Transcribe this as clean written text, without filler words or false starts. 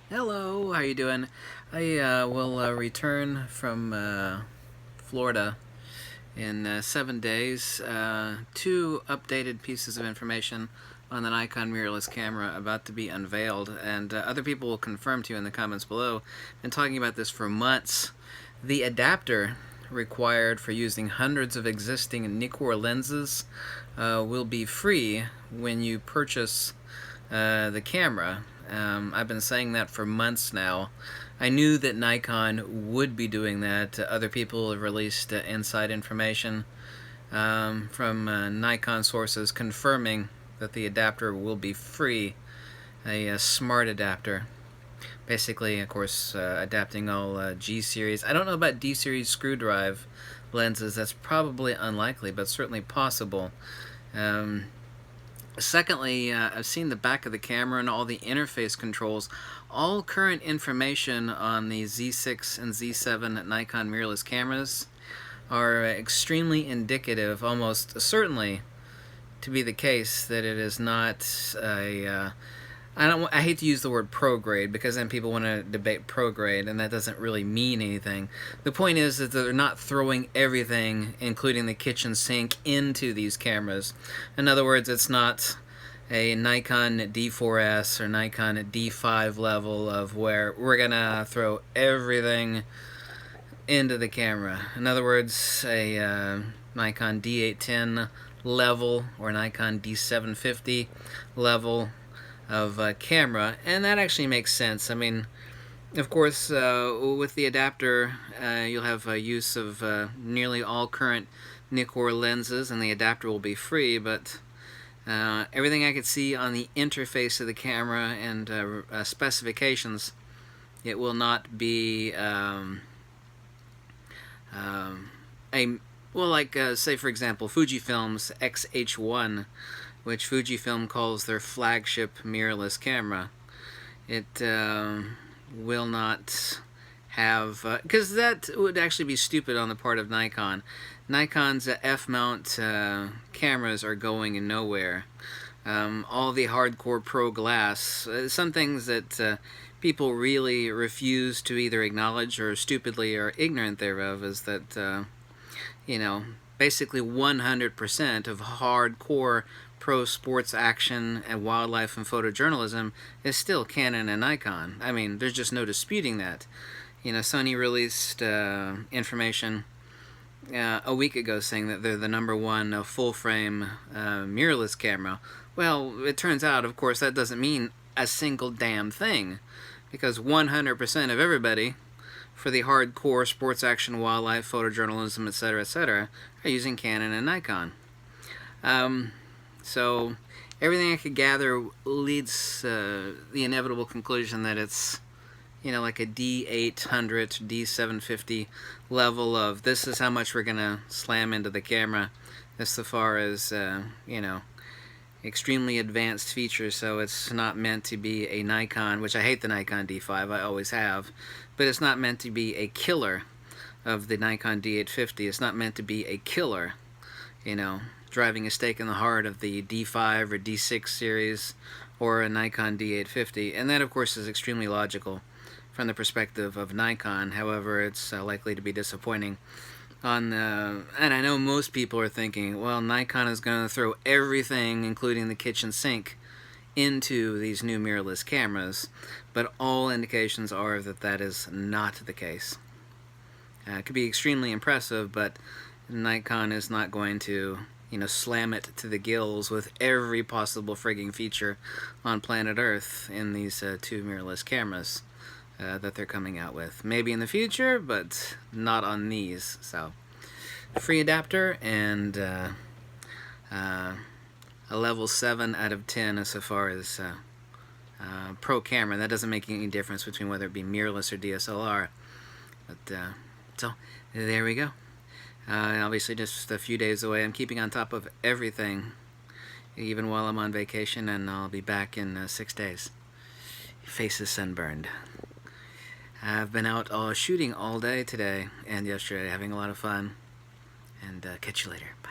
Hello, how you doing? I will return from Florida in 7 days. Two updated pieces of information on the Nikon mirrorless camera about to be unveiled, and other people will confirm to you in the comments below. Been talking about this for months. The adapter required for using hundreds of existing Nikon lenses will be free when you purchase the camera. I've been saying that for months now. I knew that Nikon would be doing that. Other people have released inside information from Nikon sources confirming that the adapter will be free, a smart adapter. Basically, of course, adapting all G series. I don't know about D series screw drive lenses. That's probably unlikely, but certainly possible. Um, Secondly, I've seen the back of the camera and all the interface controls. All current information on the Z6 and Z7 Nikon mirrorless cameras are extremely indicative, almost certainly to be the case, that it is not a I hate to use the word pro grade because then people want to debate pro grade, and that doesn't really mean anything. The point is that they're not throwing everything, including the kitchen sink, into these cameras. In other words, it's not a Nikon D4S or Nikon D5 level of where we're gonna throw everything into the camera. In other words, a Nikon D810 level or Nikon D750 level of camera, and that actually makes sense. I mean, of course, with the adapter, you'll have use of nearly all current Nikkor lenses, and the adapter will be free, but everything I could see on the interface of the camera and specifications, it will not be a well, like say for example, Fujifilm's X-H1, which Fujifilm calls their flagship mirrorless camera. It will not have, because that would actually be stupid on the part of Nikon. Nikon's F-mount cameras are going nowhere. All the hardcore pro glass, some things that people really refuse to either acknowledge or stupidly are ignorant thereof, is that you know, basically 100% of hardcore pro sports action and wildlife and photojournalism is still Canon and Nikon. I mean, there's just no disputing that. You know, Sony released information a week ago saying that they're the #1 full-frame mirrorless camera. Well, it turns out, of course, that doesn't mean a single damn thing, because 100% of everybody for the hardcore sports action, wildlife, photojournalism, etc., are using Canon and Nikon. So everything I could gather leads the inevitable conclusion that it's, you know, like a D800, D750 level of this is how much we're going to slam into the camera as far as, you know, extremely advanced features. So it's not meant to be a Nikon, which I hate the Nikon D5, I always have, but it's not meant to be a killer of the Nikon D850. It's not meant to be a killer, you know, driving a stake in the heart of the D5 or D6 series or a Nikon D850. And that, of course, is extremely logical from the perspective of Nikon. However, it's likely to be disappointing on the, and I know most people are thinking, well, Nikon is going to throw everything, including the kitchen sink, into these new mirrorless cameras, but all indications are that that is not the case. It could be extremely impressive, but Nikon is not going to, you know, slam it to the gills with every possible frigging feature on planet Earth in these two mirrorless cameras that they're coming out with. Maybe in the future, but not on these. So, free adapter and a level 7 out of 10 as far as pro camera. That doesn't make any difference between whether it be mirrorless or DSLR. But so there we go. Obviously just a few days away. I'm keeping on top of everything, even while I'm on vacation, and I'll be back in 6 days. Face is sunburned. I've been out shooting all day today and yesterday, having a lot of fun. And catch you later. Bye.